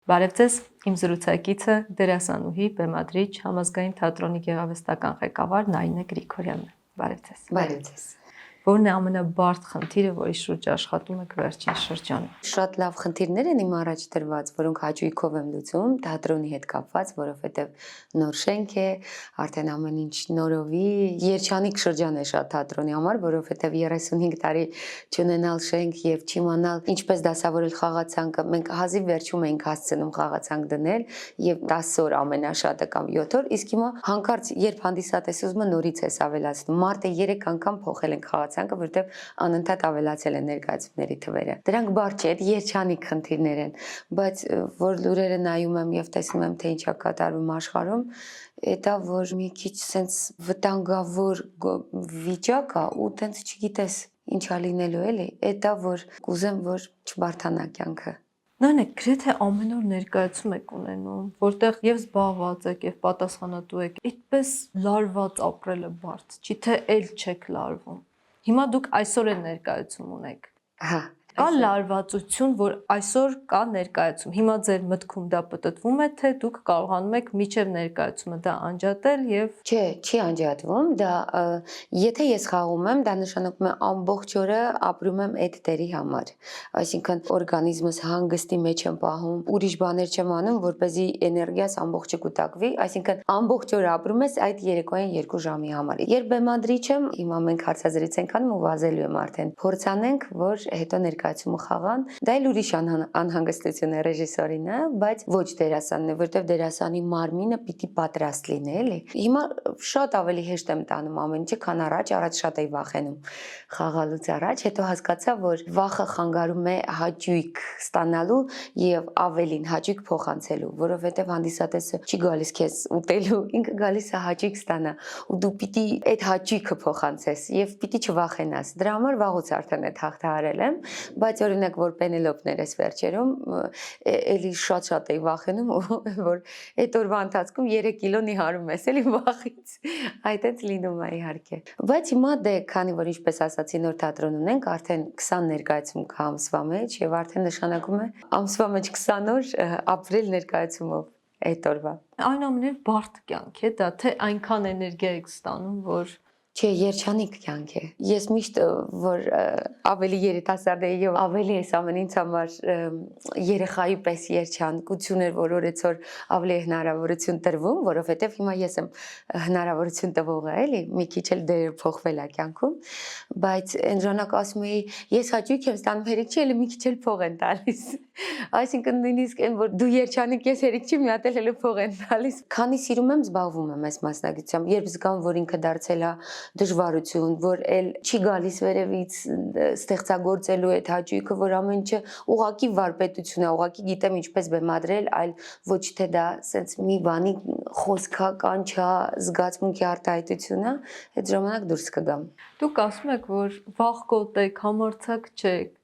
Բարև ձեզ, իմ զրուցակիցը դերասանուհի, բեմադրիչ, համազգային թատրոնի գեղարվեստական ղեկավար Նայինե Գրիգորյանն է։ Բարև ձեզ։ Բարև ձեզ։ Որն է ամենաբարդ խնդիրը, որի շուրջ աշխատում եք վերջին շրջանում։ Շատ լավ խնդիրներ են իմ առաջ դրված, որոնք հաճույքով եմ լուծում, թատրոնի հետ կապված, որովհետև նոր շենք է, արդեն ամեն ինչ նորովի, երջանիկ շրջան է շատ թատրոնի համար, որովհետև 35 տարի չունենալ շենք եւ չիմանալ ինչպես դասավորել խաղացանկը, մենք հազիվ վերջում էինք հասցնում խաղացանկ դնել եւ 10 օր ամենաշատը կամ 7 օր, իսկ հիմա հանկարծ երբ հանդիսատես ուզում նորից էս ավելացնում, մարտը 3 անգամ փոխել ենք խաղացանկը, որովհետև անընդհատ ավելացել են ներկայացումների թվերը։ Դրանք բարդ չէ, երջանիկ խնդիրներ են, բայց որ լուրերը նայում եմ եւ տեսնում եմ, թե ինչա կատարվում աշխարհում, դա որ մի քիչ sense վտանգավոր վիճակ է ու տենց չգիտես ինչա լինելու էլի, դա որ կուզեմ որ չբարթանա կյանքը։ Նայինե, գրեթե ամեն օր ներկայացում եք ունենում, որտեղ եւ զբաղված եք եւ պատասխանատու եք։ Այդպես լարված ապրելը բարդ, չի թե էլ չեք լարվում։ Հիմա դուք այսօր էլ ներկայացում ունեք։ Հա, Կա լարվածություն, որ այսօր կա ներկայացում։ Հիմա ձեր մտքում դա պտտվում է, թե դուք կարողանում եք միջև ներկայացումը դա անջատել եւ Չէ, չի անջատվում, դա եթե ես խաղում եմ, դա նշանակում է ամբողջ օրը ապրում եմ այդ տերի համար։ Այսինքն օրգանիզմս հանգստի մեջ եմ պահում, ուրիշ բաներ չեմ անում, որպեսզի էներգիաս ամբողջը կուտակվի, այսինքն ամբողջ օրը ապրում ես այդ երեկոյան 2 ժամի համար։ Երբ բեմադրիչ եմ, հիմա մենք հարցազրույց ենք անում ու վազելու եմ արդեն։ Փորձանենք, որ հետո ներկայացումը խաղան։ Դա էլ ուրիշ անհանգստություն է ռեժիսորին, բայց ոչ դերասանն է, որտեղ դերասանի մարմինը պիտի պատրաստ լինի, էլի։ Հիմա շատ ավելի հեշտ եմ տանում ամեն ինչը, քան առաջ շատ էի վախենում խաղալուց առաջ, հետո հասկացա, որ վախը խանգարում է հաճույք ստանալու եւ ավելին հաճույք փոխանցելու, որովհետեւ հանդիսատեսը չի գալիս քեզ ուտելու, ինքը գալիս է հաճույք ստանա ու դու պիտի այդ հաճույքը փոխանցես եւ պիտի չվախենաս։ Դրա համար վաղուց արդեն այդ հաղթահարել եմ, բայց օրինակ որ Պենելոպն էր այս վերջերում, էլի շատ էի վախենում, որ այդ օրվա ընթացքում 3 կիլո նիհարում ես, էլի վախից։ Այդտենց լինում է իհարկե։ Բայց հիմա դե, քանի որ ինչպես ասացի, նոր թատրոն ունենք, արդեն 20 ներկայացում կա ամսվա մեջ եւ արդեն նշանակում է ամսվա մեջ 20 օր ապրել ներկայացումով այդ օրվա։ այնուամենայնիվ բարդ կյանք է դա, թե այնքան էներգիա եք ստանում, որ Չէ, երջանիկ կյանք է։ Ես միշտ որ ավելի երիտասարդ էի եւ ավելի էս ամեն ինձ համար երեխայի պես երջանկություն էր, որ օրեցօր ավելի հնարավորություն տրվում, որովհետեւ հիմա ես եմ հնարավորություն տվողը, էլի, մի քիչ էլ դեր փոխվել է կյանքում, բայց այն ժամանակ ասում էի, ես հաճույք եմ ստանում, հերիք չի, էլի մի քիչ էլ փող են տալիս։ Այսինքն նույնիսկ այն որ դու երջանիկ ես, հերիք չի, մի հատ էլ փող են տալիս։ Քանի սիրում եմ, զբաղվում եմ այս մասնագիտությամբ, երբ զգամ, որ ինքը դարձել է դժվարություն, որ էլ չի գալիս վերևից ստեղծագործելու այդ հաճույքը, որ ամեն ինչը ուղակի վարպետություն է, ուղակի գիտեմ ինչպես բեմադրել, այլ ոչ թե դա սենց մի բանի խոսքա, կանչա, զգացմունքի արտահայտություն է, այդ ժամանակ դուրս կգամ։ Դուք ասում եք, որ վախկոտ եք, համարձակ չեք,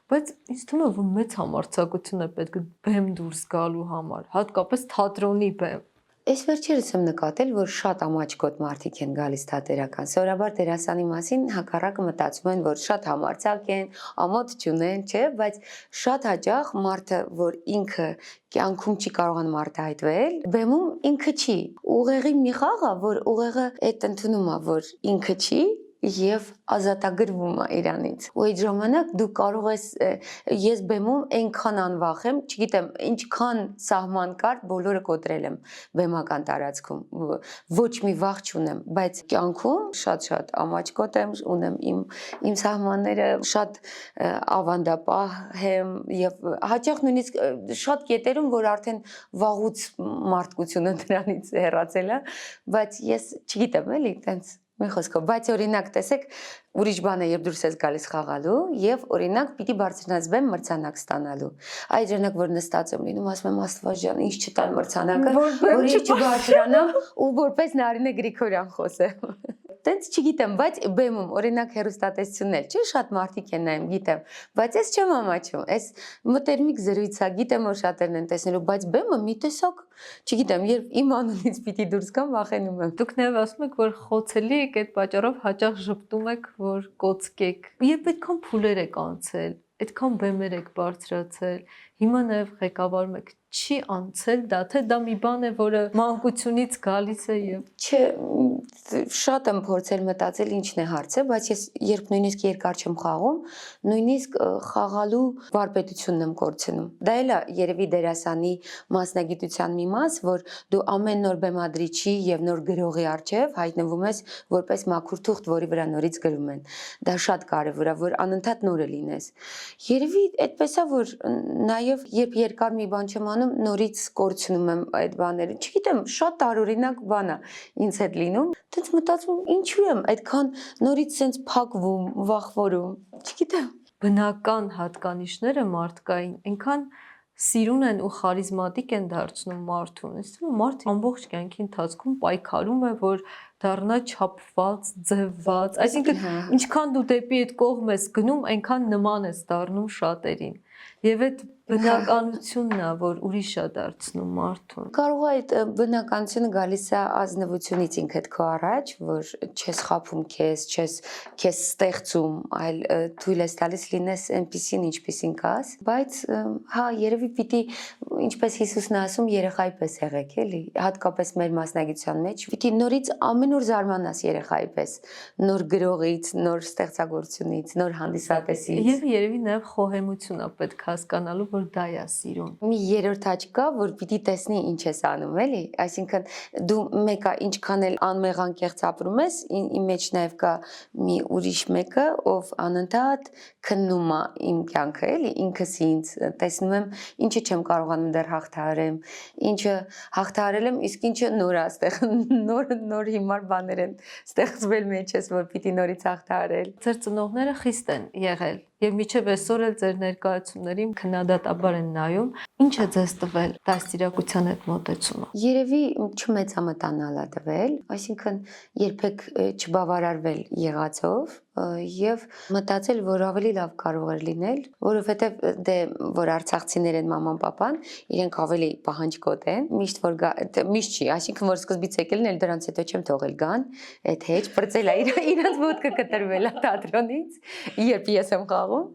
բայց ինձ թվում է, որ մեծ համարձակություն է պետք բեմ դուրս գալու համար, հատկապես թատրոնի բեմ։ Այս վերջերս եմ նկատել, որ շատ ամաչկոտ մարդիկ են գալիս թատերական։ Սովորաբար դերասանի մասին հակառակը մտածում են, որ շատ համարձակ են, ամոթ չունեն, չէ, բայց շատ հաճախ մարդը, որ ինքը կյանքում չի կարողանում արտահայտվել, բեմում ինքը չի։ Ուղեղի մի խաղ է, որ ուղեղը այդ ընդունում է, որ ինքը չի եւ ազատագրվում է իրանից։ Ու այդ ժամանակ դու կարող ես ես բեմում այնքան անվախ եմ, չգիտեմ, ինչքան սահման կար, բոլորը կոտրել եմ բեմական տարածքում։ Ոչ մի վախ չունեմ, բայց կյանքում շատ ամաչկոտ եմ, ունեմ իմ սահմանները, շատ ավանդապահ եմ եւ հաճախ նույնիսկ շատ կետերում, որ արդեն վաղուց մարդկությունը դրանից հեռացել է, բայց ես չգիտեմ, էլի, տենց մի խոսքով, բայց օրինակ տեսեք, ուրիշ բան է, երբ դուրս ես գալիս խաղալու եւ օրինակ պիտի բարձրանաս բեմ մրցանակ ստանալու։ Այդ ժամանակ որ նստած եմ լինում, ասում եմ Աստված ջան, ինչ չտան մրցանակը, որ ես չբարձրանամ ու որպես Նարինե Գրիգորյան խոսեմ։ Տենց չգիտեմ, բայց բեմում օրինակ հեռուստատեսությունն էլ չէ, շատ մարդիկ են նայում, գիտեմ, բայց ես չեմ ամաչում, այս մտերմիկ զրույց է, գիտեմ որ շատերն են տեսնելու, բայց բեմը մի տեսակ, չգիտեմ, երբ իմ անունից պիտի դուրս գամ, վախենում եմ։ Դուք նաև ասում եք, որ խոցելի եք, այդ պատճառով հաճախ ժպտում եք, որ կոծկեք։ Երբ այդքան փուլեր եք անցել, այդքան բեմեր եք բարձրացել, հիմա նաև ղեկավարում եք չի անցել դա, թե դա մի բան է, որը մանկությունից գալիս է եւ Չէ, շատ եմ փորձել մտածել ինչն է հարցը, բայց ես երբ նույնիսկ երկար չեմ խաղում, նույնիսկ խաղալու վարպետությունն եմ կորցնում։ Դա էլ է երևի դերասանի մասնագիտության մի մաս, որ դու ամեն նոր բեմադրիչի եւ նոր գրողի առջև հայտնվում ես որպես մաքուր թուղթ, որի վրա նորից գրում են։ Դա շատ կարեւոր է, որ անընդհատ նորը լինես։ Երևի այդպես է, որ նաեւ երբ երկար մի բան չեմ անում, նորից կորցնում եմ այդ բաները։ Չգիտեմ, շատ տարօրինակ բան է ինձ հետ լինում։ Դից մտածում եմ, ինչու եմ այդքան նորից sense փակվում, վախվորում։ Չգիտեմ։ բնական հատկանիշները մարդկային այնքան սիրուն են ու խարիզմատիկ են դարձնում մարդուն։ Իսկ մարդը ամբողջ կյանքի ընթացքում պայքարում է, որ դառնա չափված, ձևված։ Այսինքն, ինչքան դու դեպի այդ կողմ ես գնում, այնքան նման ես դառնում շատերին։ Եվ այդ բնականությունն է, որ ուրիշ է դարձնում մարդուն։ Կարող է այդ բնականությունը գալիս է ազնվությունից ինքդ քո առաջ, որ չես խափում քեզ ստեղծում, այլ թույլ ես տալիս լինես այնպիսին, ինչպիսին կաս, բայց հա, երևի պիտի, ինչպես Հիսուսն է ասում, երեխայի պես եղեք, էլի, հատկապես մեր մասնագիտության մեջ, պիտի նորից ամեն օր զարմանաս երեխայի պես, նոր գրողից, նոր ստեղծագործությունից, նոր հանդիսատեսից։ Եվ երևի նաև խոհեմություն է պետք հասկանալու, որ դա է սիրուն։ Մի երրորդ աչք կա, որ պիտի տեսնի ինչ ես անում, էլի, այսինքն դու մեկը ինչքան էլ անմեղանկեղծ ապրում ես, իմ մեջ նաև կա մի ուրիշ մեկը, ով անընդհատ քննում է իմ կյանքը, էլի, ինքս ինձ տեսնում եմ, ինչը չեմ կարողանում դեռ հաղթահարեմ, ինչը հաղթահարել եմ, իսկ ինչը նոր է այստեղ, նոր հիմար բաներ են ստեղծվել մեջս, որ պիտի նորից հաղթահարել։ Ձեր ծնողները խիստ են եղել եւ միջև այսօր էլ ձեր ներկայացումներին քննադատաբար են նայում։ Ինչ է ձեզ տվել դաստիարակության այդ մոտեցումը։ Երևի չմեծամտանալ է տվել, այսինքն երբեք չբավարարվել եղածով եւ մտածել, որ ավելի լավ կարող էր լինել, որովհետեւ դե որ արցախցիներ են մաման պապան, իրենք ավելի պահանջկոտ են, միշտ որ միշտ չի, այսինքն որ սկզբից եկել են, դրանց հետո չեմ թողել գան, այդ հետ պրծել է իրանց ոտքը կտրվել է թատրոնից, երբ ես եմ խաղում։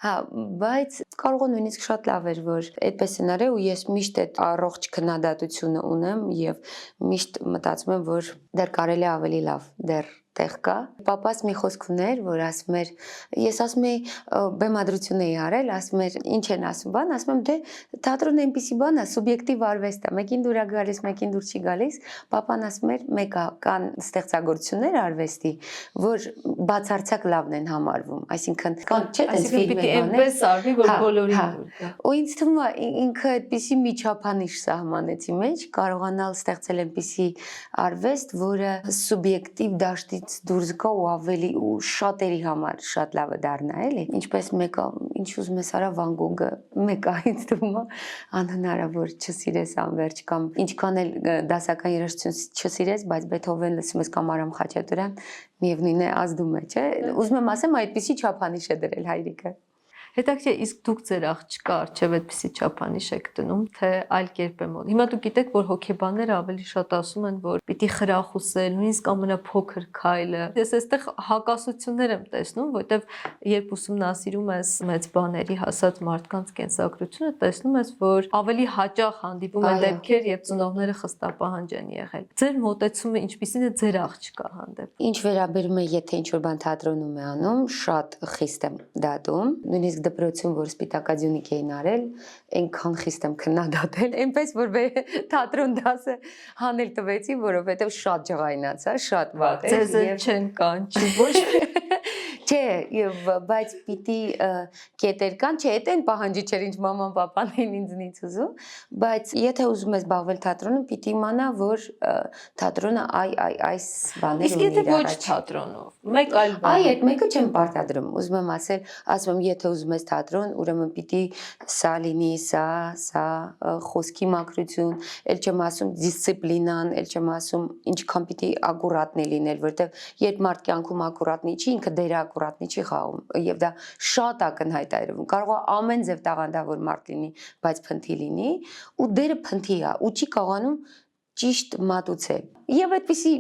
Հա, բայց կարող է նույնիսկ շատ լավ էր, որ այդպես հնարե ու ես միշտ այդ առողջ քննադատությունը ունեմ եւ միշտ մտածում եմ, որ դեռ կարելի է ավելի լավ, դեռ տեղ կա։ Պապաս մի խոսք ուներ, որ ասում էր, ես ասում եի բեմադրություն էի արել, ասում էր, ինչ են ասում, բան, ասում եմ, դե թատրոնը այնպիսի բան է, սուբյեկտիվ արվեստ է, մեկին դուր է գալիս, մեկին դուր չի գալիս։ Պապան ասում էր, մեկը կան ստեղծագործություններ արվեստի, որ բացարձակ լավն են համարվում, այսինքն կան չէ՞ տես ֆիլմեր, այնպես արվի, որ բոլորին դուր գա։ Ու ինձ թվում է ինքը այդպիսի միջափանիշ սահմանեցի մեջ, կարողանալ ստեղծել այնպիսի արվեստ, որը սուբյեկտիվ դաշտից դուրս գա ու ավելի ու շատերի համար շատ լավը դառնա, էլի։ Ինչպես մեկը, ինչ ուզում ես արա Վան Գոգը, մեկը ինձ թվում է անհնարավոր չսիրես անverջ կամ ինչքան էլ դասական երաժշտություն չսիրես, բայց Բեթհովեն լսում ես կամ Արամ Խաչատուրյան, միևնույն է ազդում է, չէ։ Ուզում եմ ասեմ, այդպիսի չափանիշ է դրել հայրիկը։ Հետաքրքիր, իսկ դուք ձեր աղջկա արչև այդպիսի չափանիշ եք դնում, թե այլ կերպ է մոտ։ Հիմա դուք գիտեք, որ հոգեբանները ավելի շատ ասում են, որ պիտի խրախուսել, նույնիսկ ամենափոքր քայլը։ Ես այստեղ հակասություններ եմ տեսնում, որովհետև երբ ուսումնասիրում ես մեծ բաների հասած մարդկանց կենսագրությունը, տեսնում ես, որ ավելի հաճախ հանդիպում են դեպքեր, երբ ծնողները խստապահանջ են եղել։ Ձեր մոտեցումը ինչպիսին է ձեր աղջկա հանդեպ։ Ինչ վերաբերում է, եթե ինչ-որ բան թատրոնում է անում, շատ խիստ եմ դատում, նույնիսկ դպրոցում, որ սպիտակաձյունիկ էին արել, այնքան խիստ եմ քննադատել, այնպես որ թատրոն դասը հանել տվեցի, որովհետև շատ ջղայնացա, շատ վատ էր։ Ձեզ չեն կանչի, ոչ Չէ, բայց պիտի կետեր կան, չէ, այդ այն պահանջի չէր, ինչ մաման պապան էին ինձնից ուզում, բայց եթե ուզում ես զբաղվել թատրոնում, պիտի իմանա, որ թատրոնը այս բաներ Իսկ եթե ոչ թատրոնով, մեկ այլ բան։ Այ այդ մեկը չեմ պարտադրում, ուզում եմ ասել, ասում եմ, եթե ուզում ես թատրոն, ուրեմն պիտի սա լինի, սա խոսքի մաքրություն, ել չեմ ասում դիսցիպլինան, ել չեմ ասում ինչքան պիտի ակուրատնի լինել, որովհետև երբ մարդ կյանքում ակուրատնի չի, ինքը դեր ակուրատնի չի խաղում, եւ դա շատ ակնհայտ է երևում։ Կարող է ամեն ձև տաղանդավոր մարդ լինի, բայց փնթի լինի, ու դերը փնթի է, ու չի կարողանում ճիշտ մատուցել։ եւ այդպիսի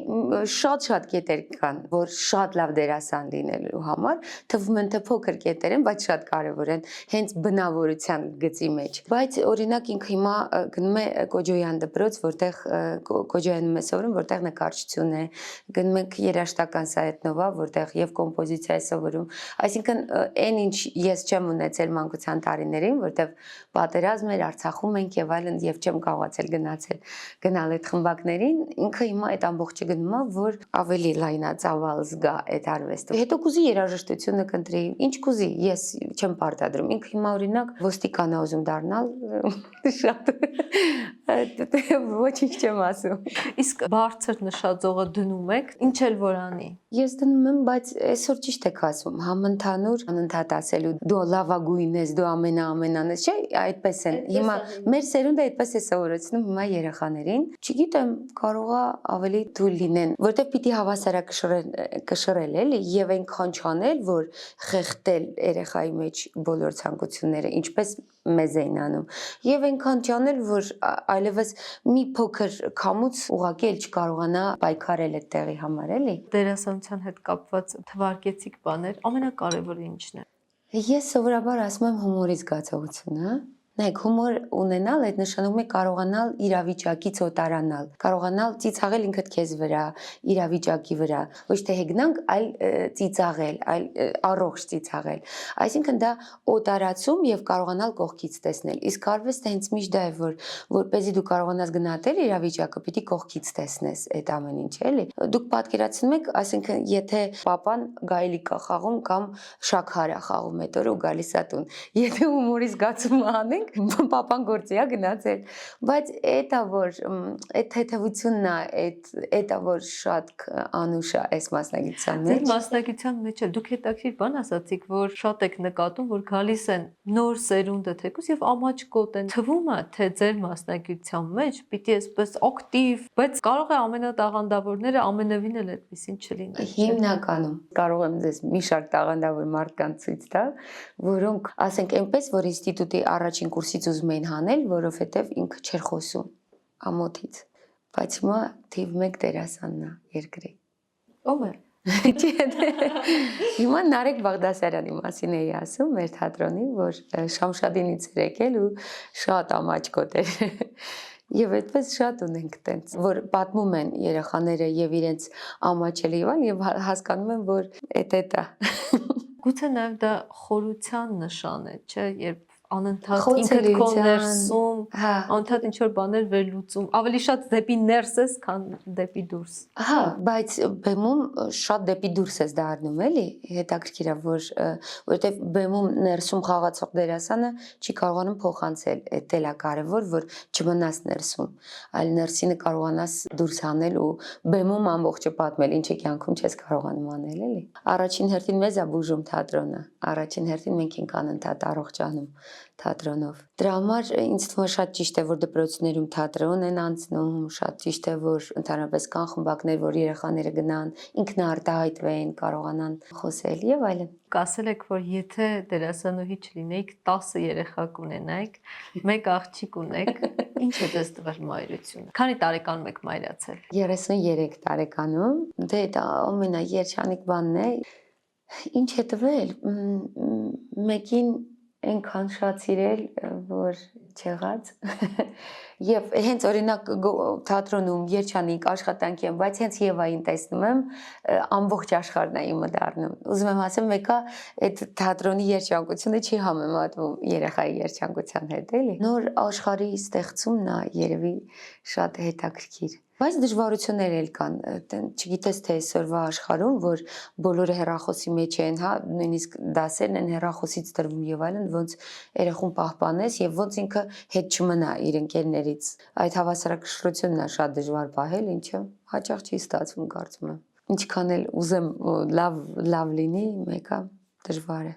շատ կետեր կան, որ շատ լավ դերասան լինելու համար թվում են թե փոքր կետեր են, բայց շատ կարեւոր են հենց բնավորության գծի մեջ։ Բայց օրինակ ինքը հիմա գնում է Կոջոյան դպրոց, որտեղ Կոջոյանում է սովորում, որտեղ նկարչություն է, գնում ենք երաժշտական սայետնովա, որտեղ եւ կոմպոզիցիա է սովորում։ Այսինքն այն ինչ ես չեմ ունեցել մանկության տարիներին, որտեղ պատերազմ էր, Արցախում ենք եւ այլն եւ չեմ կարողացել գնալ այդ խմբակներին, ինքը հիմա այդ ամբողջը գնում է, որ ավելի լայնածավալ զգա այդ արվեստը։ Հետո կուզի երաժշտությունը կընտրի, ինչ կուզի, ես չեմ պարտադրում։ Ինքը հիմա օրինակ ոստիկան է ուզում դառնալ, շատ ոչինչ չեմ ասում։ Իսկ բարձր նշաձողը դնում եք, ինչ էլ որ անի։ Ես դնում եմ, բայց այսօր ճիշտ եք ասում, համընդհանուր անընդհատ ասելու դու լավագույնն ես, դու ամենաամենան ես, չէ՞, այդպես են։ Հիմա մեր սերունդը այդպես է սովորեցնում հիմա երեխաներին։ Չգիտեմ, կարող է ավելի թույլ լինեն, որտեղ պիտի հավասարակշռել էլի եւ այնքան չանել, որ խեղդել երեխայի մեջ բոլոր ցանկությունները, ինչպես մեզ էին անում։ Եվ այնքան չանել, որ այլևս մի փոքր քամուց ուղղակի էլ չկարողանա պայքարել այդ տեղի համար, էլի։ Դերասանության հետ կապված թվարկեցիք բաներ, ամենակարևորը ինչն է։ Ես սովորաբար ասում եմ հումորի զգացողությունը։ Նայեք, հումոր ունենալ այդ նշանակում է կարողանալ իրավիճակից օտարանալ, կարողանալ ծիծաղել ինքդ քեզ վրա, իրավիճակի վրա, ոչ թե հեգնանք, այլ ծիծաղել, այլ առողջ ծիծաղել։ Այսինքն դա օտարացում եւ կարողանալ կողքից տեսնել։ Իսկ արվեստը հենց միշտ դա է, որ որպեսզի դու կարողանաս գնահատել իրավիճակը, պիտի կողքից տեսնես այդ ամեն ինչը, էլի։ Դուք պատկերացնում եք, այսինքն եթե papan գայլիկ է խաղում կամ շաքար է խաղում այդ օրը ու գալիս է տուն։ Եթե հումորի զգացումը անենք, papan գործի է գնացել, բայց էտա որ այդ թեթևությունն է, էտա որ շատ անուշ է այս մասնագիտության մեջ։ Ձեր մասնագիտության մեջ էլ դուք հետաքրիր բան ասացիք, որ շատ եք նկատում, որ գալիս են նոր սերունդը թեկուզ եւ ամաչկոտ են։ Թվում է, թե ձեր մասնագիտության մեջ պիտի այսպես ակտիվ, բայց կարող է ամենատաղանդավորները ամենևին էլ այդպեսին չլինեն։ Հիմնականում կարող եմ ձեզ մի շարք տաղանդավոր մարդկանց ցույց տալ, որոնք ասենք այնպես, որ ինստիտուտի առաջին կուրսից ուզում էին հանել, որովհետև ինքը չէր խոսում ամոթից, բայց հիմա թիվ 1 դերասանն է երկրի։ Ո՞վ է։ Հիմա Նարեկ Բաղդասարյանի մասին էի ասում մեր թատրոնի, որ Շամշադինից էր եկել ու շատ ամաչկոտ էր։ Եվ այդպես շատ ունենք տենց, որ պատմում են երեխաները եւ իրենց ամաչելի եւ հասկանում են, որ էդ է։ Գուցե նաև դա խորության նշան է, չէ, երբ անընդհատ ինքդ քո ներսում, անընդհատ ինչ որ բաներ վերլուծում, ավելի շատ դեպի ներս ես, քան դեպի դուրս։ Հա, բայց բեմում շատ դեպի դուրս ես դառնում, էլի, հետաքրքիր է, որովհետև բեմում ներսում խաղացող դերասանը չի կարողանում փոխանցել, այդ էլ է կարևոր, որ չմնաս ներսում, այլ ներսինը կարողանաս դուրս հանել ու բեմում ամբողջը պատմել, ինչը կյանքում չես կարողանում անել, էլի։ Առաջին հերթին մեզ է բուժում թատրոնը, առաջին հերթին մենք ենք անընդհատ առողջանում թատրոնով։ Դրա համար ինձ թվում է շատ ճիշտ է, որ դպրոցներում թատրոն են անցնում, շատ ճիշտ է, որ ընդհանրապես կան խմբակներ, որ երեխաները գնան, ինքնարտահայտվեն, կարողանան խոսել եւ այլն։ Կասել եք, որ եթե դերասանուհի չլինեիք, 10 երեխա կունենայիք, 1 աղջիկ ունեք, ինչ է դες տվել մայրությունը։ Քանի տարեկանում եք մայրացել։ 33 տարեկանում, դե դա ամենաերջանիկ բանն է։ Ինչ է տվել։ Մեկին այնքան շատ սիրել, որ չեղած եւ հենց օրինակ թատրոնում երջանիկ աշխատանքի եմ, բայց հենց Եվային տեսնում եմ, ամբողջ աշխարհն է իմը դառնում։ Ուզում եմ ասեմ, մեկը այդ թատրոնի երջանկությունը չի համեմատվում երեխայի երջանկության հետ, էլի։ Նոր աշխարհի ստեղծումն է երևի շատ հետաքրքիր։ Բայց դժվարություններ էլ կան, չգիտես թե այսօրվա աշխարհում, որ բոլորը հեռախոսի մեջ են, հա, նույնիսկ դասերն են հեռախոսից տրվում եւ այլն, ոնց երեխուն պահպանես եւ ոնց ինքը հետ չմնա իր ընկերներից։ Այդ հավասարակշռությունն է շատ դժվար պահել, ինչը հաճախ չի ստացվում, կարծում եմ։ Ինչքան էլ ուզեմ լավ լինի, մեկը դժվար է։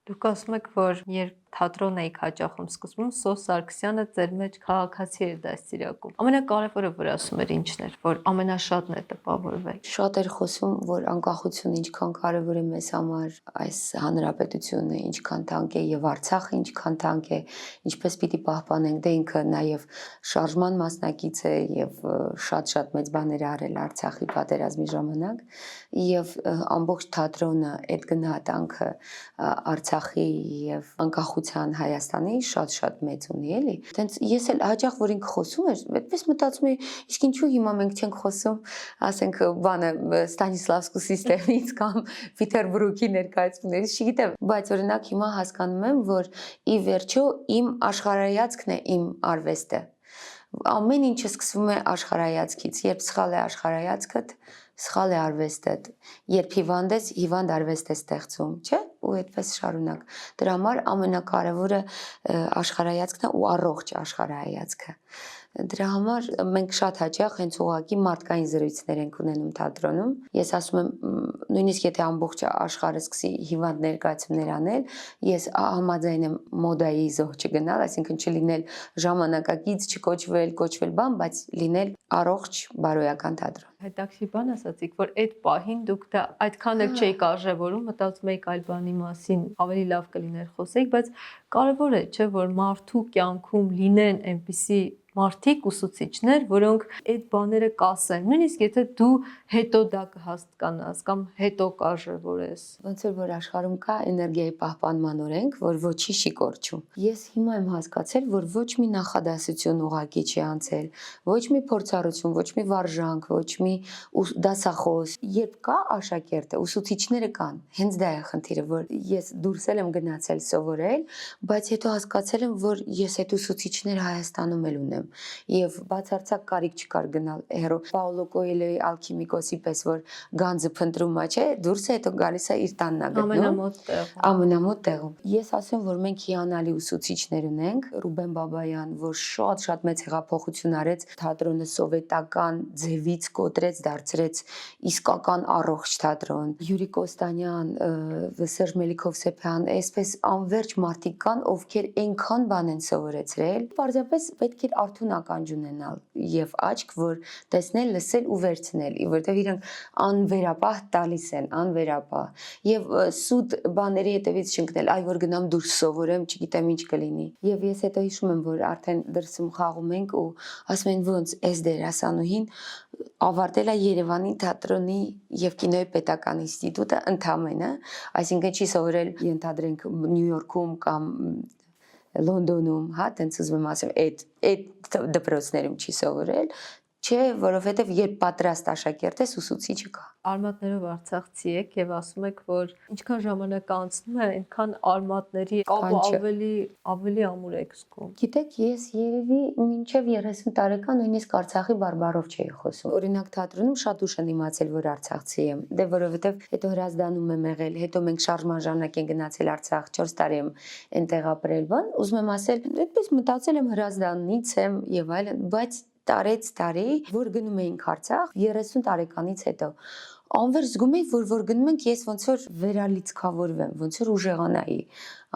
Դուք ասում եք, որ երբ թատրոն էիք հաճախում սկսում, Սոս Սարգսյանը ձեր մեջ քաղաքացի էր դաստիարակում։ Ամենակարևորը, որ ասում էր ինչն էր, որ ամենաշատն է տպավորվել։ Շատ էր խոսում, որ անկախությունը ինչքան կարևոր է մեզ համար, այս հանրապետությունը ինչքան թանկ է եւ Արցախը ինչքան թանկ է, ինչպես պիտի պահպանենք, դե ինքը նաեւ շարժման մասնակից է եւ շատ մեծ բաներ արել Արցախի պատերազմի ժամանակ եւ ամբողջ թատրոնը այդ գնահատանքը Արցախի եւ անկախության Հայաստանի շատ մեծ ունի, էլի։ Տենց ես էլ հաճախ որ ինքը խոսում էր, այդպես մտածում էի, իսկ ինչու հիմա մենք չենք խոսում, ասենք բանը Ստանիսլավսկու սիստեմից կամ Պիտերբուրգի ներկայացումներից, չգիտեմ, բայց օրինակ հիմա հասկանում եմ, որ ի վերջո իմ աշխարհայացքն է իմ արվեստը։ Ամեն ինչը սկսվում է աշխարհայացքից, երբ սխալ է աշխարհայացքդ, սխալ է արվեստդ, երբ հիվանդ ես, հիվանդ արվեստ է ստեղծում, չէ՞, ու այդպես շարունակ։ Դրա համար ամենակարևորը աշխարհայացքն է ու առողջ աշխարհայացքը։ Դրա համար մենք շատ հաճախ հենց ուղղակի մարդկային զրույցներ ենք ունենում թատրոնում։ Ես ասում եմ, նույնիսկ եթե ամբողջ աշխարհը սկսի հիվանդ ներկայացումներ անել, ես համաձայն եմ մոդայի զոհ չգնալ, այսինքն չլինել ժամանակակից, կոչվել բան, բայց լինել առողջ բարոյական թատրոն։ Հետաքրքիր բան ասացիք, որ այդ պահին դուք դա այդքան էլ չէիք արժևորում, մտածում եք այլ բանի մասին, ավելի լավ կլիներ խոսեիք, բայց կարևոր է, չէ, որ մարդու կյանքում լինեն այնպիսի մարդիկ, ուսուցիչներ, որոնք այդ բաները կասեն, նույնիսկ եթե դու հետո դա կհասկանաս կամ հետո կարժևորես։ Ոնց որ աշխարհում կա էներգիայի պահպանման օրենք, որ ոչի չի կորչում։ Ես հիմա եմ հասկացել, որ ոչ մի նախադասություն ուղղակի չի անցել, ոչ մի փորձառություն, ոչ մի վարժանք, ոչ մի դասախոս, երբ կա աշակերտը, ուսուցիչները կան։ Հենց դա է խնդիրը, որ ես դուրս եմ գնացել սովորել, բայց հետո հասկացել եմ, որ ես այդ ուսուցիչները Հայաստանում էլ ունեմ։ Եվ բացարձակ կարիք չկար գնալ հերո Պաուլո Կոելյոյի Ալքիմիկոսի պես, որ գանձը փնտրում է, չէ, դուրս է հետո գալիս է իր տանն է գտնում։ Ամենամոտ տեղում։ Ես ասեմ, որ մենք հիանալի ուսուցիչներ ունենք, Ռուբեն Բաբայան, որ շատ մեծ հեղափոխություն արեց, թատրոնը սովետական ձևից կոտրեց, դարձրեց իսկական առողջ թատրոն։ Յուրի Կոստանյան, Սերժ Մելիքով-Սեփյան, այսպես անverջ մարդիկ կան, ովքեր այնքան բան են սովորեցրել։ Պարզապես պետք է արթուն ականջ ունենալ եւ աչք, որ տեսնել, լսել ու վերցնել, որովհետեւ իրանք անվերապահ տալիս են, անվերապահ։ Եվ սուտ բաների հետևից չընկնել, այ որ գնամ դուրս սովորեմ, չգիտեմ ինչ կլինի։ Եվ ես հետո հիշում եմ, որ արդեն դրսում խաղում ենք ու ասում են ոնց էս դերասանուհին ավարտել է Երևանի թատրոնի եւ կինոյի պետական ինստիտուտը ընդամենը, այսինքն չի սովորել, ենթադրենք Նյու Յորքում կամ Լոնդոնում, հա, տենց ուզում եմ ասեմ, այդ դպրոցներում չի սովորել, չէ, որովհետև երբ պատրաստ աշակերտ ես, ուսուցիչը կա։ Արմատներով Արցախցի եք եւ ասում եք, որ ինչքան ժամանակ անցնում է, այնքան արմատների ավելի ամուր եք զգում։ Գիտեք, ես երևի մինչև 30 տարեկան նույնիսկ Արցախի բարբառով չէի խոսում։ Օրինակ թատրոնում շատ ուշ եմ իմացել, որ արցախցի եմ, դե որովհետև հետո Հրազդանում եմ եղել, հետո մենք շարժման ժամանակ ենք գնացել Արցախ, 4 տարի եմ այնտեղ ապրել, բան, ուզում եմ ասել, այդպես մտածել եմ Հրազդանից եմ եւ այլն, բայց տարի, որ գնում էինք Արցախ 30 տարեկանից հետո անverջ զգում էի, որ գնում ենք, ես ոնց որ վերալիցքավորվեմ, ոնց որ ուժեղանայի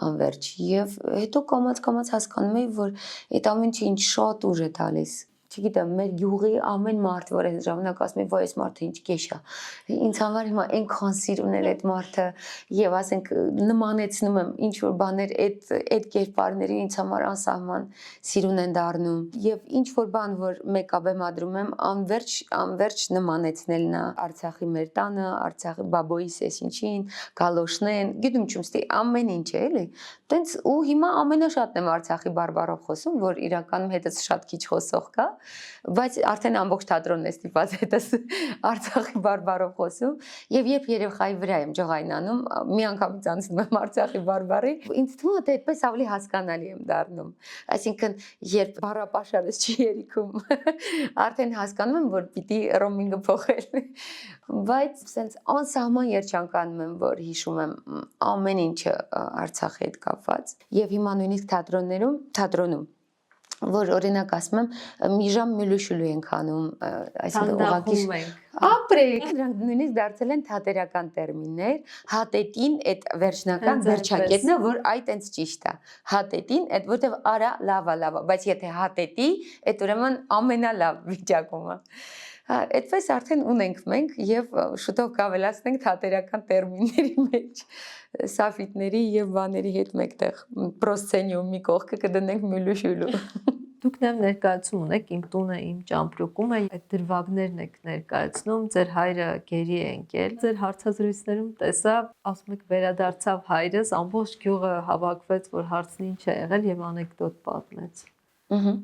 անverջ եւ հետո կամաց հասկանում էի, որ այդ ամեն ինչը ինձ շատ ուժ է տալիս։ Չգիտեմ, մեր գյուղի ամեն մարդ, որ այս ժամանակ ասում է, «Ոայ, այս մարդը ինչ կեշ է»։ Ինձ համար հիմա այնքան սիրուն է այդ մարդը եւ ասենք նմանեցնում եմ ինչ որ բաներ այդ կերպարների ինձ համար անսահման սիրուն են դառնում եւ ինչ որ բան, որ մեկը բեմադրում եմ, անverջ նմանեցնելն է Արցախի մեր տանը, Արցախի բաբոյիս էս ինչին, գալոշնեն, գիտում չեմ, ստի ամեն ինչ է, էլի։ Տենց ու հիմա ամենաշատն եմ Արցախի բարբառով խոսում, որ իրականում հետս շատ քիչ խոսող կա, բայց արդեն ամբողջ թատրոնն է ստիպված հետս Արցախի բարբառով խոսում եւ երբ երեխայի վրա եմ ջղայնանում, մի անգամից անցնում եմ Արցախի բարբառի, ինձ թվում է թե այդպես ավելի հասկանալի եմ դառնում։ Այսինքն երբ բառապաշարս չի երիքում, արդեն հասկանում եմ, որ պիտի ռոմինգը փոխել։ Բայց սենց անսահման երջանկանում եմ, որ հիշում եմ ամեն ինչը Արցախի հետ կապված եւ հիմա նույնիսկ թատրոնում որ օրինակ ասում եմ մի ժամ մյուլուշուլու ենք անում, այսինքն ուղղակի Թանդախում ենք։ ապրեք, դրանք նույնիսկ դարձել են թատերական տերմիններ, հատետին այդ վերջնական Հենց վերջակետն է, որ այ տենց ճիշտ է։ Հատետին, այդ որտեվ արա լավա, բայց եթե հատետի, այդ ուրեմն ամենալավ վիճակում է։ Այդպես արդեն ունենք մենք եւ շուտով կավելացնենք թատերական տերմինների մեջ սաֆիտների եւ բաների հետ մեկտեղ պրոսցենիում մի կողքը կդնենք մյուլուշուլու։ Դուք նաև ներկայացում ունեք իմ տունը, իմ ճամպրուկումը, այդ դրվագներն եք ներկայացնում, ձեր հայրը գերի է ընկել։ Ձեր հարցազրույցներում տեսա, ասում եք վերադարձավ հայրս, ամբողջ գյուղը հավաքվեց, որ հարցն ինչ է եղել եւ անեկդոտ պատմեց։ Ահա։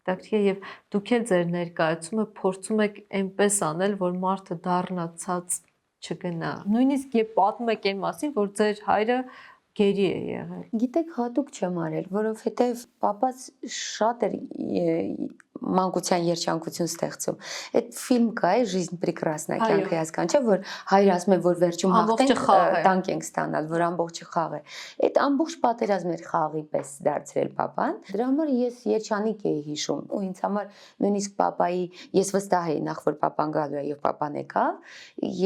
Հետաքրքիր եւ դուք էլ ձեր ներկայացումը փորձում եք այնպես անել, որ մարդը դառնա ցած չգնա։ Նույնիսկ երբ պատմում եք այն մասին, որ ձեր հայրը գերի է եղել։ Գիտեք, հատուկ չեմ արել, որովհետև papa's շատ էր մանկության երջանկություն ստեղծում։ Այդ ֆիլմ կա, «Жизнь прекрасна», կյանքը հասկան, չէ՞, որ հայրը ասում է, որ վերջում հաղթենք, տանկ ենք ստանալ, որ ամբողջը խաղ է։ Այդ ամբողջ պատերազմը էր խաղի պես դարձրել papan։ Դրա համար ես երջանիկ էի հիշում, ու ինձ համար նույնիսկ papai, ես վստահ էի նախ, որ papan գալու է եւ papan եկավ,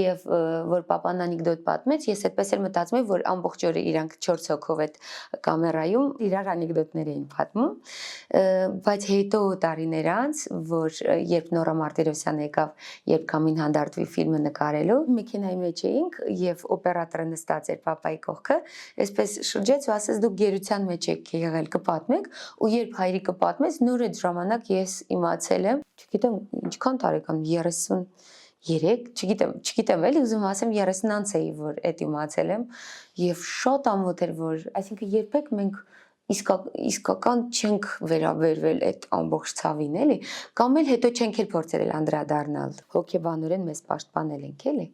եւ որ papan անեկդոտ պատմեց, ես այդպես էլ մտածում էի, որ ամբողջ օրը իրանք 4 հոգով այդ կամերայում իրար անեկդոտներ էին պատմում, բայց հետո տարիներ անց, որ երբ Նորա Մարտիրոսյանը եկավ, երբ Կամին հանդարտվի ֆիլմը նկարելու, մեքենայի մեջ էինք եւ օպերատորը նստած էր papai կողքը, այսպես շրջեց ու ասեց դուք գերության մեջ եք եղել, կպատմեք, ու երբ հայրիկը պատմեց, նոր այդ ժամանակ ես իմացել եմ, չգիտեմ, ինչքան տարեկան 33, չգիտեմ էլի ուզում ասեմ 30 անց էի, որ այդ իմացել եմ եւ շատ ամոթ էր, որ այսինքն երբեք մենք իսկական չենք վերաբերվել այդ ամբողջ ցավին, էլի, կամ էլ հետո չենք էլ փորձել անդրադառնալ, հոգեբանորեն մեզ պաշտպանել ենք, էլի,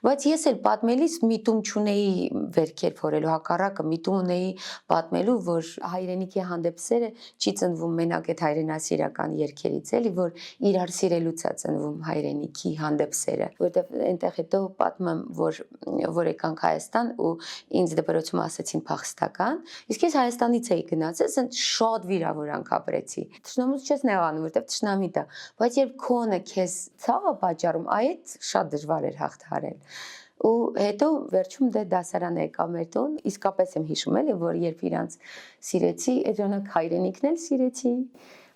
բայց ես էլ պատմելիս միտում չունեի վերքեր փորելու, հակառակը միտում ունեի պատմելու, որ հայրենիքի հանդեպ սերը չի ծնվում մենակ այդ հայրենասիրական երգերից, էլի, որ իրար սիրելուց է ծնվում հայրենիքի հանդեպ սերը, որտեղ այնտեղ հետո պատմում եմ, որ եկանք Հայաստան ու ինձ դպրոցում ասեցին փախստական, իսկ ես Հայաստանից էի գնացել, ասեն շատ վիրավորանք ապրեցի։ Թշնամուց չես նեղանում, որտեղ թշնամիտ է, բայց երբ քոնը քեզ ցավ է պատճառում, այդ շատ դժվար էր հաղթահարել։ Ու հետո վերջում դե դասարան եկա մեր տուն, իսկապես եմ հիշում էլի, որ երբ իրանց սիրեցի, այդ ժամանակ հայրենիքն էլ սիրեցի,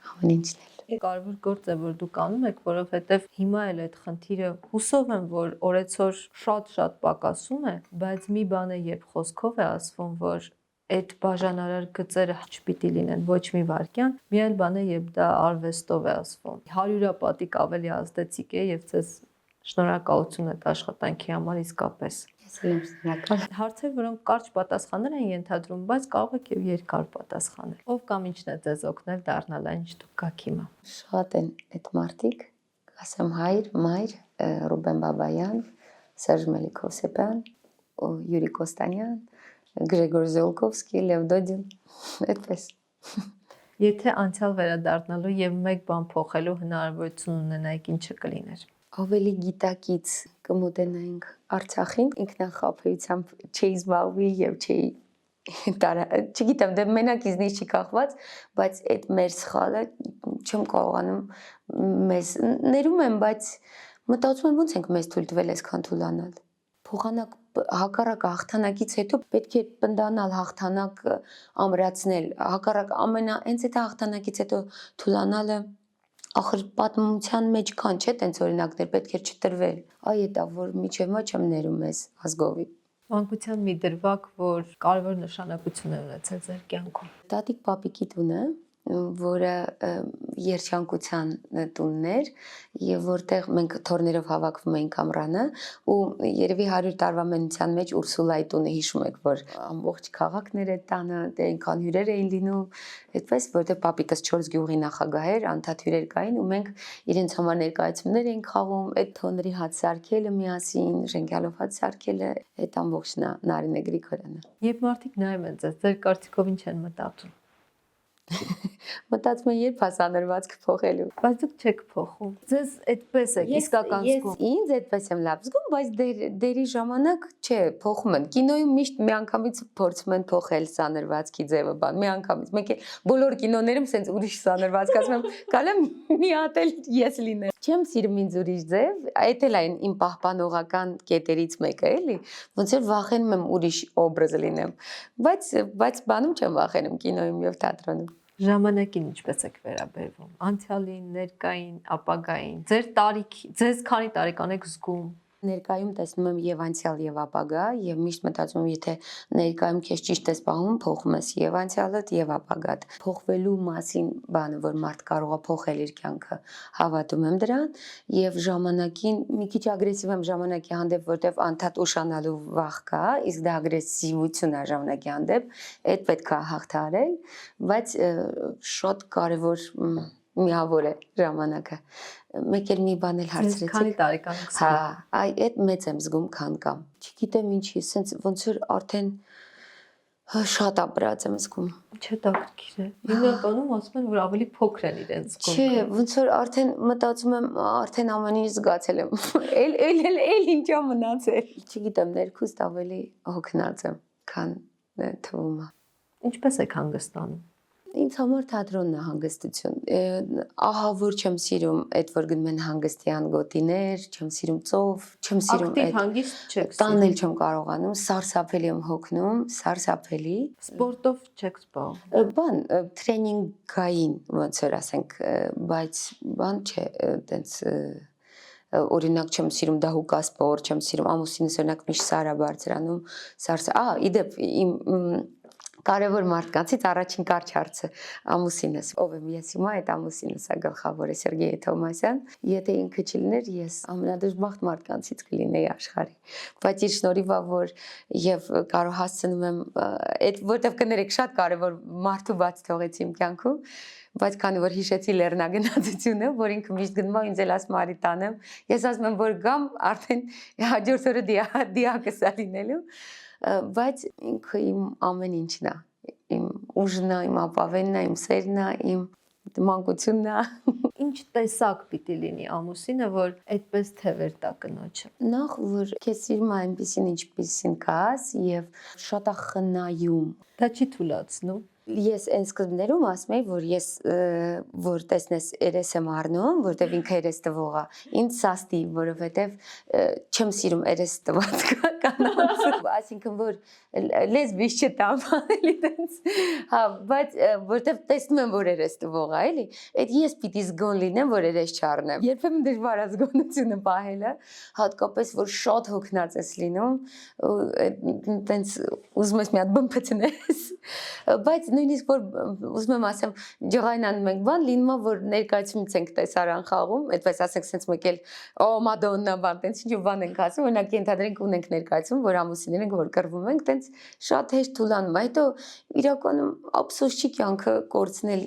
ամեն ինչն էլ։ Կարևոր գործ է, որ դուք անում եք, որովհետև հիմա էլ այդ խնդիրը հուսով եմ, որ օրեցօր շատ պակասում է, բայց մի բան է, երբ խոսքով է ասվում, որ այդ բաժանարար գծերը չպիտի լինեն ոչ մի վարքյան, մի այլ բան է, երբ դա արվեստով է ասվում։ 100-պատիկ ավելի ազդեցիկ է եւ ձեզ շնորհակալություն այդ աշխատանքի համար իսկապես։ Ես էլ եմ շնորհակալ։ Հարցեր, որոնք կարճ պատասխաններ են ենթադրում, բայց կարող եք եւ երկար պատասխանել։ Ով կամ ինչն է ձեզ օգնել դառնալ այն, ինչ դուք կաք հիմա։ Շատ են այդ մարդիկ, ասեմ հայր, մայր, Ռուբեն Բաբայան, Սերժ Մելիքովսեփյան, Յուրի Կոստանյան, Գրեգոր Զոլկովսկի, Լև Դոդին, այդպես։ Եթե անցյալ վերադառնալու եւ մեկ բան փոխելու հնարավորություն ունենայիք, ինչը կլիներ։ Ավելի գիտակից կմոտենայինք Արցախին, ինքնախապեյությամբ չէի զբաղվի եւ չէի չգիտեմ, դե մենակ իզնից չի կախված, բայց այդ մեր սխալը չեմ կարողանում մեզ ներում եմ, բայց մտածում եմ ոնց ենք մեզ թույլ տվել այսքան թուլանալ։ Փոխանակ հակառակը հաղթանակից հետո պետք է պնդանալ հաղթանակ ամրացնել, հակառակ հենց այդ հաղթանակից հետո թուլանալը ախր պատմության մեջ կան, չէ՞, տենց օրինակներ պետք է չտրվել։ Այ դա որ միջև մա չեմ ներում ես ազգովի։ Մանկության մի դրվագ, որ կարևոր նշանակություն է ունեցել ձեր կյանքում։ Տատիկ պապիկի տունը, որը երջանկության տունն էր եւ որտեղ մենք թորներով հավաքվում էինք ամռանը ու երևի 100 տարվա մենության մեջ Ուրսուլայի տունը հիշում եք, որ ամբողջ քաղաքն էր այդ տանը, դե այնքան հյուրեր էին լինում, այդպես որտեղ պապիկս 4 գյուղի նախագահ էր, անդադ հյուրեր կային ու մենք իրենց համար ներկայացումներ էինք խաղում, այդ թորների հաց սարքելը միասին, ժենգյալով հաց սարքելը, այդ ամբողջն է Նարինե Գրիգորյանը։ Երբ մարդիկ նայում են ձեզ, ձեր կարծիքով ինչ են մտածում։ մտածում եմ երբ հասանրվածքը փոխելու։ Բայց դուք չեք փոխում։ Ձեզ այդպես է իսկական զգում։ Ինձ այդպես եմ լավ զգում, բայց դերի ժամանակ չէ, փոխում են։ Կինոյում միշտ միանգամից փորձում են փոխել սանրվածքի ձևը, բան, միանգամից։ Մեկ է բոլոր կինոներում սենց ուրիշ սանրվածք ասում եմ, կարամ մի հատ էլ ես լինեմ։ Չեմ սիրում ինձ ուրիշ ձև, այդ էլ այն իմ պահպանողական կետերից մեկը էլի, ոնց որ վախենում եմ ուրիշ օբրազ լինեմ, բայց բանում չեմ վախենում կինոյում եւ թատրոնում։ Ժամանակին ինչպես եք վերաբերվում։ Անցյալին, ներկային, ապագային։ Ձեր տարիքի, ձեզ քանի տարեկան եք զգում։ Ներկայում տեսնում եմ եւ անցյալ եւ ապագա եւ միշտ մտածում եմ եթե ներկայում քեզ ճիշտ ես պահում փոխում ես եւ անցյալդ եւ ապագադ փոխվելու մասին բանը որ մարդ կարող է փոխել իր կյանքը հավատում եմ դրան եւ ժամանակին մի քիչ ագրեսիվ եմ ժամանակի հանդեպ որտեվ անդադ ուշանալու վախ կա իսկ դա ագրեսիվություն է ժամանակի հանդեպ այդ պետք է հաղթահարել բայց շատ կարեւոր միավոր է ժամանակը մեկ էլ մի բան էլ հարցրեցիք քանի տարեկան եք հա այդ մեծ եմ զգում քան կամ չգիտեմ ինչի սենց ոնց որ արդեն շատ ապրած եմ զգում չէ տակիր է հիմնականում ասում են որ ավելի փոքր են իրենց զգում չէ ոնց որ արդեն մտածում եմ արդեն ամեն ինչ զգացել եմ էլ ինչա մնացել չգիտեմ ներքուստ ավելի հոգնած եմ քան թվում է ինչպես եք հանգստանում Ինձ համար թատրոնն է հանգստություն։ Ահա որ չեմ սիրում այդ որ գնում են հանգստյան գոտիներ, չեմ սիրում ծով, չեմ սիրում այդ հանգիստ չեք տանել չեմ կարողանում, սարսափելի եմ հոգնում, սարսափելի։ Սպորտով չեք զբաղվում։ Բան տրեյնինգային ոնց որ ասենք, բայց բան չէ, այտենց օրինակ չեմ սիրում դահուկա սպորտ, չեմ սիրում ամուսինս օրինակ միշտ սարա բարձրանում, իդեպ իմ Կարևոր մարդկանցից առաջին կարճ հարցը ամուսինս, ով եմ ես հիմա այդ ամուսինս է գլխավորը Սերգեյ Թոմասյան, եթե ինքը չլիներ ես ամենադժբախտ մարդկանցից կլինեի աշխարհի, բայց իր շնորհիվ է որ եւ կարող հասցնում եմ այդ որտեվ կներեք շատ կարևոր մարդու բաց թողեցի իմ կյանքում բայց քանի որ հիշեցի լեռնագնացությունը, որ ինքը միշտ գնում է ինձ էլ ասում արի տանեմ, ես ասում եմ որ գամ արդեն հաջորդ օրը դիակս է լինելու բայց ինքը իմ ամեն ինչն է, իմ ուժն է, իմ ապավենն է, իմ սերն է, իմ մանկությունն է։ Ինչ տեսակ պիտի լինի ամուսինը, որ այդպես թևեր տա կնոջը։ Նախ որ քեզ սիրում է այնպեսին ինչպեսին կաս եւ շատ է խնայում։ Դա չի թուլացնում։ Ես այն սկզբներում ասում եի, որ ես որ տեսնես երես եմ առնում, որտեվ ինքը երես տվող է, ինձ սաստի, որովհետև չեմ սիրում երես տված կանանց, այսինքն որ լեսբիս չտամ, էլի տենց, հա, բայց որտեվ տեսնում եմ, որ երես տվող է, էլի, այդ ես պիտի զգոն լինեմ, որ երես չառնեմ։ Երբեմն դժվար է զգոնությունը պահելը, հատկապես որ շատ հոգնած ես լինում, տենց ուզում ես մի հատ բմփցնես, բայց նույնիսկ որ ուզում եմ ասեմ ջղայնանում ենք բան լինում է որ ներկայացումից ենք տեսարան խաղում այդպես ասենք sense մեկ էլ օ մադոննա բան տենց ինչ բան ենք ասում օրինակ ենթադրենք ունենք ներկայացում որ ամուսիններ ենք որ կռվում ենք տենց շատ հեշտ թուլանում հետո իրականում ափսոս չի կյանքը կորցնել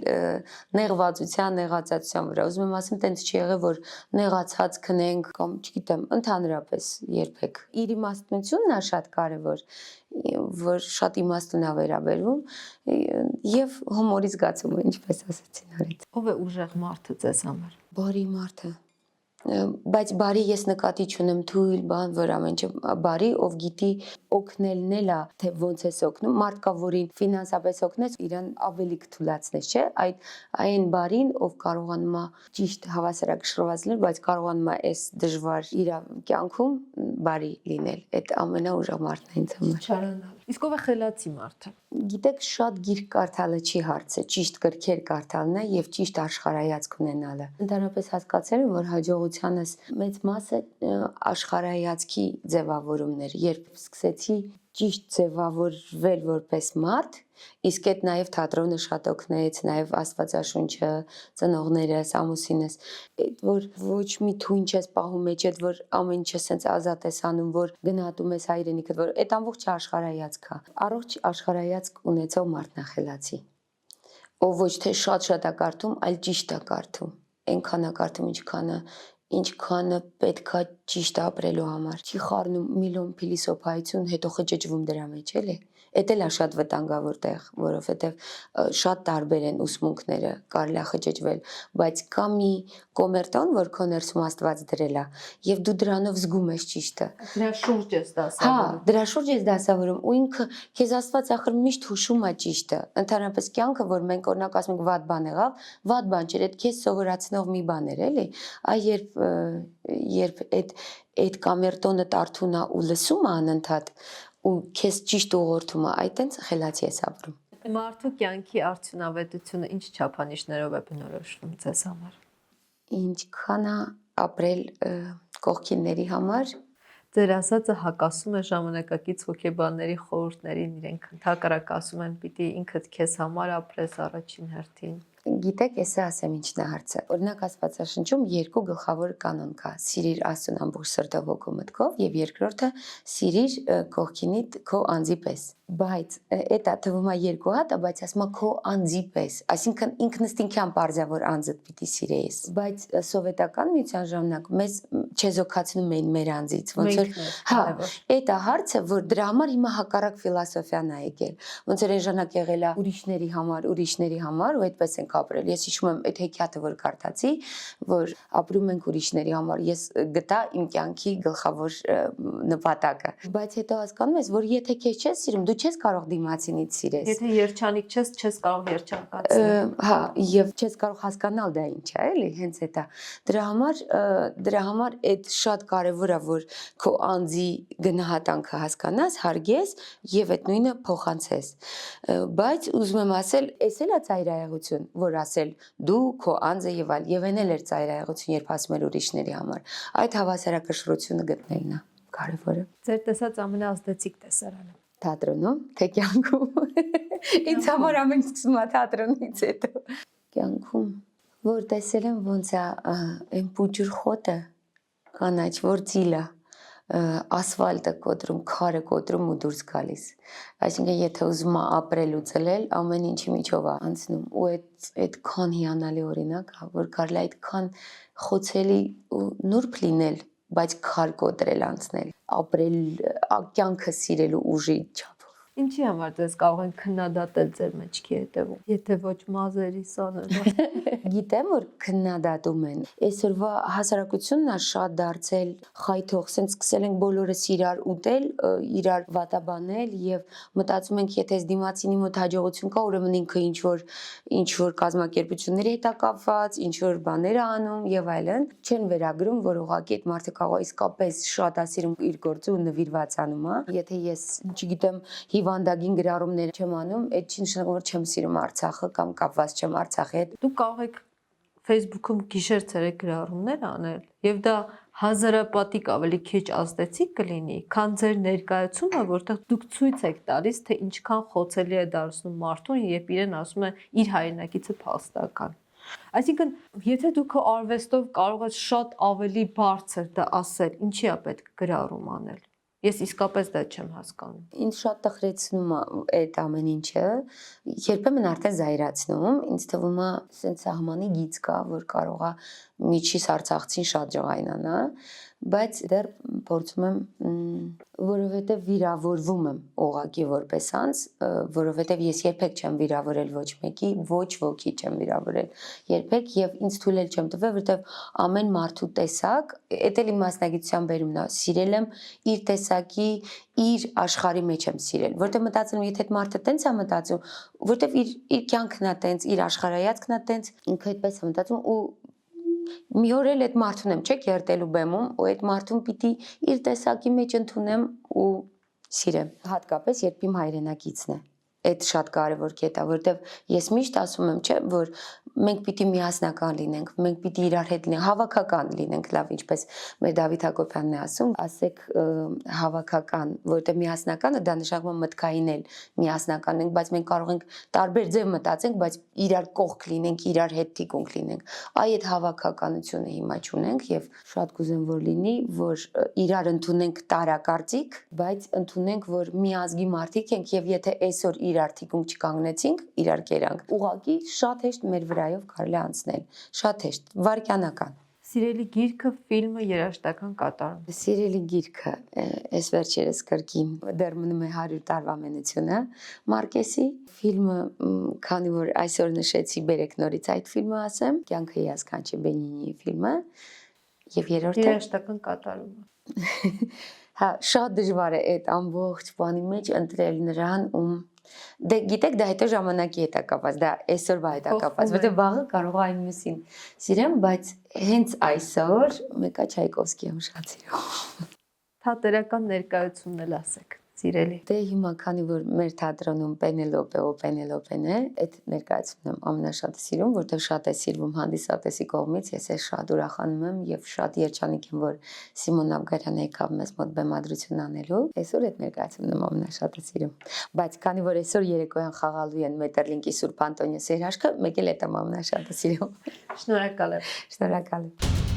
նեղվածության նեղացածության վրա ուզում եմ ասեմ տենց չի եղել որ նեղացած քնենք կամ չգիտեմ ընդհանրապես երբեք իր իմաստնությունն է շատ կարևոր որ շատ իմաստուն է վերաբերվում եւ հումորի զգացումը ինչպես ասեցի նորից ով է ուժեղ մարդը ձեզ համար բարի մարդը բայց բարի ես նկատի չունեմ թույլ բան որ ամեն ինչ բարի ով գիտի օգնելն էլա թե ոնց է օգնում մարդ կա որին ֆինանսապես օգնես իրան ավելի կթուլացնես չէ այն բարին ով կարողանում է ճիշտ հավասարակշռված լինել բայց կարողանում է այս դժվար իր կյանքում բարի լինել այդ ամենաուժեղ մարդն է ինձ համար չարանալ իսկ ով է խելացի մարդը գիտեք շատ գիրք կարդալը չի հարցը ճիշտ գրքեր կարդալն է եւ ճիշտ աշխարհայացք ունենալը ընդհանրապես հասկացել եմ որ հաջողությանս մեծ մասը աշխարհայացքի ձևավորումներ երբ սկսեցի ճիշտ ձևավորվել որպես մարդ իսկ այդ նաև թատրոնը շատ օգնեց նաև աստվածաշունչը ծնողներս ամուսինս այդ որ ոչ մի թույն չես պահում մեջ այդ որ ամեն ինչը սենց ազատ ես անում որ գնահատում ես հայրենիքդ որ այդ ամբողջ աշխարհայացք է առողջ աշխարհայացք ունեցող մարդն է խելացի ով ոչ թե շատ է կարդում այլ ճիշտ է կարդում այնքան է կարդում ինչքանը պետքա ճիշտ ապրելու համար չի խառնում միլիոն փիլիսոփայություն հետո խճճվում դրա մեջ էլի Էդ էլ է շատ վտանգավոր տեղ, որովհետև շատ տարբեր են ուսմունքները, կարելի է խճճվել, բայց կա մի կոմերտոն, որ քո ներսում Աստված դրել է, եւ դու դրանով զգում ես ճիշտը։ Դրա շուրջ ես Հա, դասավորում։ դրա շուրջ ես դասավորում ու ինքը քեզ Աստված ախր միշտ հուշում է ճիշտը։ Ընդհանրապես կյանքը, որ մենք օրինակ ասում ենք վատ բան եղավ, վատ բան չէր, այդ քեզ սովորացնող մի բան էր, էլի։ Այ երբ այդ կոմերտոնը տարթուն է ու լսում է անընդհատ ու քեզ ճիշտ ուղղորդում է, այ տենց խելացի ես ապրում։ Մարդու կյանքի արդյունավետությունը ինչ չափանիշներով է բնորոշվում ձեզ համար։ Ինչքան է ապրել կողքինների համար։ Ձեր ասածը հակասում է ժամանակակից հոգեբանների խորհուրդներին, իրենք ընդհակառակ ասում են, պիտի ինքդ քեզ համար ապրես առաջին հերթին։ Գիտեք, ես ասեմ ինչն է հարցը։ Օրինակ Աստվածաշնչում երկու գլխավոր կանոն կա՝ սիրիր Աստծուն ամբողջ սրտով հոգով մտքով եւ երկրորդը սիրիր կողքինիդ քո անձի պես։ Բայց էտա թվում է երկու հատ, բայց ասում է քո անձի պես, այսինքն ինքնըստինքյան պարզա որ անձդ պիտի սիրեես։ Բայց սովետական միության ժամանակ մեզ չեզոքացնում էին մեր անձից, ոնց որ հա, էտա հարցը, որ դրա համար հիմա հակառակ ֆիլոսոֆիան է եկել։ Ոնց որ այն ժամանակ եղել է ուրիշների համար ու այդպես ենք ապրել։ Ես հիշում եմ այդ հեքիաթը, որ կարդացի, որ ապրում ենք ուրիշների համար, ես գտա իմ կյանքի գլխավոր նպատակը։ Բայց հետո հասկանում ես, որ եթե քեզ չես սիրում, դու չես կարող դիմացինից սիրես։ Եթե երջանիկ չես կարող երջանկացնել։ Հա, եւ չես կարող հասկանալ դա ինչ է, էլի, հենց էտա։ Դրա համար այդ շատ կարեւոր է, որ քո անձի գնահատանքը հասկանաս, հարգես եւ այդ նույնը փոխանցես։ Բայց ուզում եմ ասել, էս էլ է ծայրահեղություն, որ ասել դու քո անձը եւ այլ, եւ այն էլ էր ծայրահեղություն, երբ ասում էր ուրիշների համար։ Այդ հավասարակշռությունը գտնելն է կարևորը։ Ձեր տեսած ամենաազդեցիկ տեսարանը։ Թատրոնում, թե կյանքում։ Ինձ համար ամեն ինչ սկսում է թատրոնից հետո։ Կյանքում, որ տեսել եմ ոնց է այն փուջուր խոտը, կանաչ, որ ծիլա, ասֆալտը կոտրում, քարը կոտրում ու դուրս գալիս։ Այսինքն եթե ուզում է ապրել ու ծլել, ամեն ինչի միջով է անցնում ու այդքան հիանալի օրինակ է, որ կարելի է այդքան խոցելի ու նուրբ լինել, բայց քար կոտրել անցնել, ապրել կյանքը սիրելու ուժի չափով։ Ինչի համար ձեզ կարող են քննադատել ձեր մեջքի հետևում, եթե ոչ մազերի սաները։ Գիտեմ, որ քննադատում են։ Այսօրվա հասարակությունն է շատ դարձել խայթող, սենց սկսել ենք բոլորս իրար ուտել, իրար վատաբանել եւ մտածում ենք, եթե այս դիմացինի մոտ հաջողություն կա, ուրեմն ինքը ինչ որ կազմակերպությունների հետ է կապված, ինչ որ բաներ է անում եւ այլն, չեն վերագրում, որ ուղղակի այդ մարդը կարող է իսկապես շատ է սիրում իր գործը ու նվիրված անում, հա։ Եթե ես, չգիտեմ, հիվանդագին գրառումներ չեմ անում, այդ չի նշանակում, որ չեմ սիրում Արցախը կամ կապված չեմ Արցախի հետ։ Դուք կարող եք Facebook-ում գիշեր-ցերեկ գրառումներ անել եւ դա հազարապատիկ ավելի քիչ ազդեցիկ կլինի, քան ձեր ներկայացումը, որտեղ դուք ցույց եք տալիս, թե ինչքան խոցելի է դարձնում մարդուն, երբ իրեն ասում է իր հայրենակիցը փաստական։ Այսինքն, եթե դուք քո արվեստով կարող ես շատ ավելի բարձր դա ասել, ինչի է պետք գրառում անել։ Ես իսկապես դա չեմ հասկանում։ Ինձ շատ տխրեցնում է այդ ամեն ինչը, երբեմն արդեն զայրացնում, ինձ թվում է սենց սահմանի գիծ կա, որ կարող է միջից արցախցին շատ ջղայնանա, բայց դեռ փորձում եմ, որովհետև վիրավորվում եմ ուղղակի որպես անձ, որովհետև ես երբեք չեմ վիրավորել ոչ մեկի, ոչ ոքի չեմ վիրավորել երբեք եւ ինձ թույլ չեմ տվել, որովհետև ամեն մարդու տեսակ, էդ էլ իմ մասնագիտության բերումն է, սիրել եմ իր տեսակի, իր աշխարհի մեջ եմ սիրել, որովհետև մտածում եմ, եթե այդ մարդը տենց է մտածում, որովհետև իր կյանքն է տենց, իր աշխարհայացքն է տենց, ինքը այդպես է մտածում ու մի օր էլ այդ մարդուն եմ, չէ՞, կերտելու բեմում ու այդ մարդուն պիտի իր տեսակի մեջ ընդունեմ ու սիրեմ, հատկապես երբ իմ հայրենակիցն է։ Այդ շատ կարևոր կետ է, որովհետև ես միշտ ասում եմ, չէ, որ մենք պիտի միասնական լինենք, մենք պիտի իրար հետ լինենք, հավաքական լինենք, լավ, ինչպես մեր Դավիթ Հակոբյանն է ասում, ասեք հավաքական, որովհետև միասնականը դա նշանակում է մտքային էլ միասնական ենք, բայց մենք կարող ենք տարբեր ձև մտածենք, բայց իրար կողք լինենք, իրար հետ թիկունք լինենք։ Այ այդ հավաքականությունը հիմա չունենք եւ շատ կուզեմ, որ լինի, որ իրար ընդունենք տարակարծիք, բայց ընդունենք, որ մի ազգի մարդիկ ենք եւ եթե այսօր իրար թիկունք չկանգնեցինք, իրար կերանք։ Ուղղակի շատ հեշտ մեր վրայով կարելի անցնել, շատ հեշտ, վայրկյանական։ Սիրելի գիրքը, ֆիլմը, երաժշտական կատարում։ Սիրելի գիրքը, այս վերջերս կրկին դեռ մնում է 100 տարվա մենությունը Մարկեսի ֆիլմը, քանի որ այսօր նշեցի բերեք նորից այդ ֆիլմը ասեմ, Կյանքը հիասքանչ է Բենինիի ֆիլմը եւ երրորդը Երաժշտական կատարումը։ հա շատ դժվար է այդ ամբողջ բանի մեջ ընտրել նրան ում դե գիտեք դա հետո ժամանակի հետ է կապված, դա այսօրվա հետ է կապված, որտեղ վաղը կարող է այն մյուսին սիրեմ, բայց հենց այսօր մեկը Չայկովսկի եմ շատ սիրում։ Թատերական ներկայությունն էլ ասեք, սիրելի։ Դե հիմա քանի որ մեր թատրոնում Պենելոպեն է, այդ ներկայացումն եմ ամենաշատը սիրում, որտեղ շատ է սիրվում հանդիսատեսի կողմից, ես էլ շատ ուրախանում եմ եւ շատ երջանիկ եմ, որ Սիմոն Աբգարյանը եկավ մեզ մոտ բեմադրություն անելու։ Այսօր այդ ներկայացումն եմ ամենաշատը սիրում։ Բայց քանի որ այսօր երեկոյան խաղալու են Մետերլինկի Սուրբ Անտոնիոս երաշքը, մեկ էլ այդ եմ ամենաշատը սիրում։ Շնորհակալ եմ։ Շնորհակալ եմ։